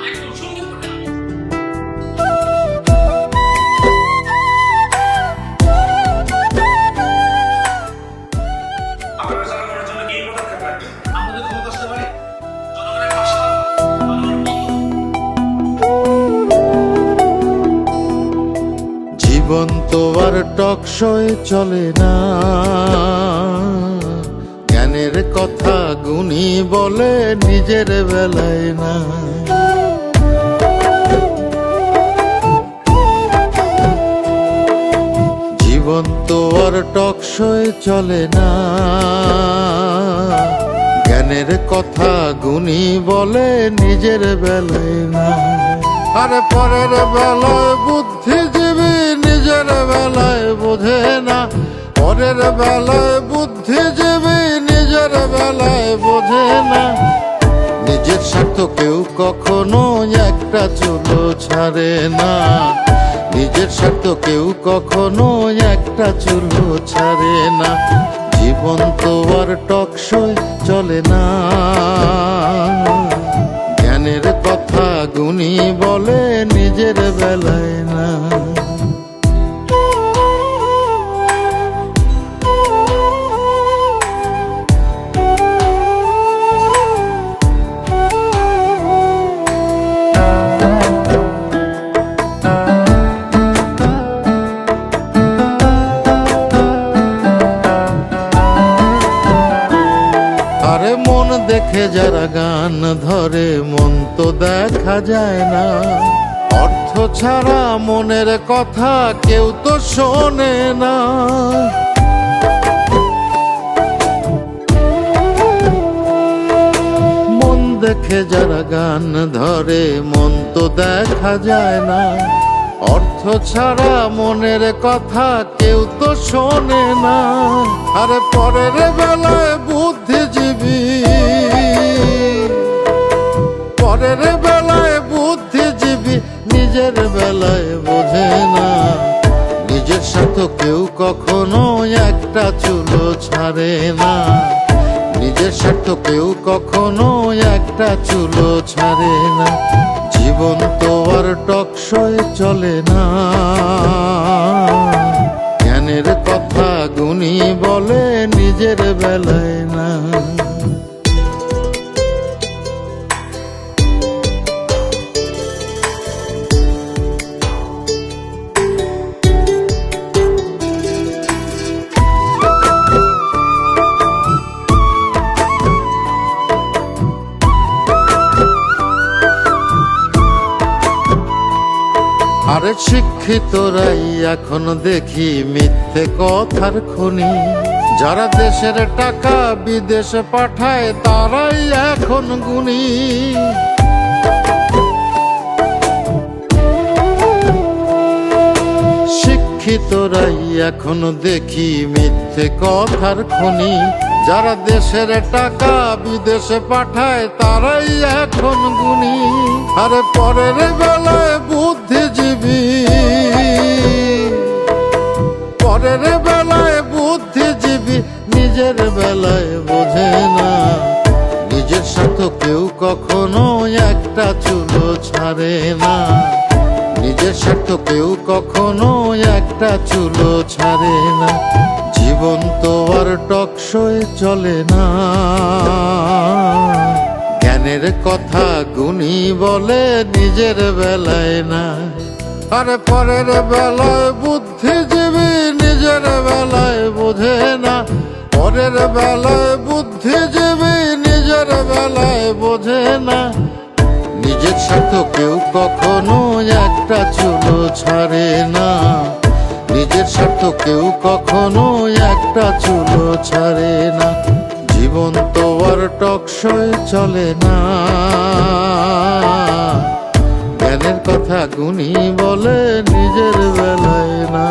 একদম সুন্দর করে। আপনারা চালু করার জন্য কি পদক্ষেপ রাখবেন? আমাদের ক্ষমতা আসতে পারে জনগণের পাশে থাকা, জনগণের বন্ধু। জীবন তো আর টকশয়ে চলে না, জ্ঞানের কথা গুণী বলে নিজের বেলায় না। জীবন তো আর টকশয়ে চলে না, জ্ঞানের কথা গুণী বলে নিজের বেলায় না। আরে পরের বেলায় বুদ্ধিজীবী নিজের বেলায় বোঝে না, পরের বেলায় বুদ্ধিজীবী নিজের বেলায় বোঝে না। নিজের স্বার্থ কেউ কখনো একটা চুলো ছাড়ে না, নিজের স্বার্থ কেউ কখনো একটা চুলো ছাড়ে না। জীবন তো আর টকশই চলে না, জ্ঞানের কথা গুণী বলে নিজের বেলায় না। আরে মন দেখে যারা গান ধরে মন তো দেখা যায় না, অর্থ ছাড়া মনের কথা কেউ তো শোনে না। মন দেখে যারা গান ধরে মন তো দেখা যায় না, অর্থ ছাড়া মনের কথা কেউ তো শোনে না। আরে পরের বেলায় বুদ্ধিজীবী, পরের বেলায় বুদ্ধিজীবী নিজের বেলায় বোঝে না। নিজের স্বার্থ কেউ কখনো একটা চুলো ছাড়ে না, নিজের স্বার্থ কেউ কখনো একটা চুলো ছাড়ে না। জীবন তো আর টকশয়ে চলে না, জ্ঞানের কথা গুণী বলে নিজের বেলায় না। আরে শিক্ষিতরাই এখন দেখি মিথ্যে কথার খনি, যারা দেশের টাকা বিদেশে পাঠায় তারাই এখন গুণী। শিক্ষিতরাই এখন দেখি মিথ্যে কথার খনি, যারা দেশের টাকা বিদেশে পাঠায় তারাই এখন গুণী। আরে পরের বেলায় বুদ্ধিজীবী, পরের বেলায় বুদ্ধিজীবী নিজের বেলায় বোঝে না। নিজের স্বার্থ কেউ কখনো একটা চুলো ছাড়ে না, নিজের স্বার্থ কেউ কখনো একটা চুলো ছাড়ে না। জীবন তো আর টকশয়ে চলে না, জ্ঞানের কথা গুণী বলে নিজের বেলায় না। আরে পরের বেলায় বুদ্ধিজীবী নিজের বেলায় বোঝে না, পরের বেলায় বুদ্ধিজীবী নিজের বেলায় বোঝে না। নিজের স্বার্থ কেউ কখনো একটা চুলো ছাড়ে না, নিজের স্বার্থ কেউ কখনো একটা চুলো ছাড়ে না। জীবন তো আর টকশয়ে চলে না, জ্ঞানের কথা গুণী বলে নিজের বেলায় না।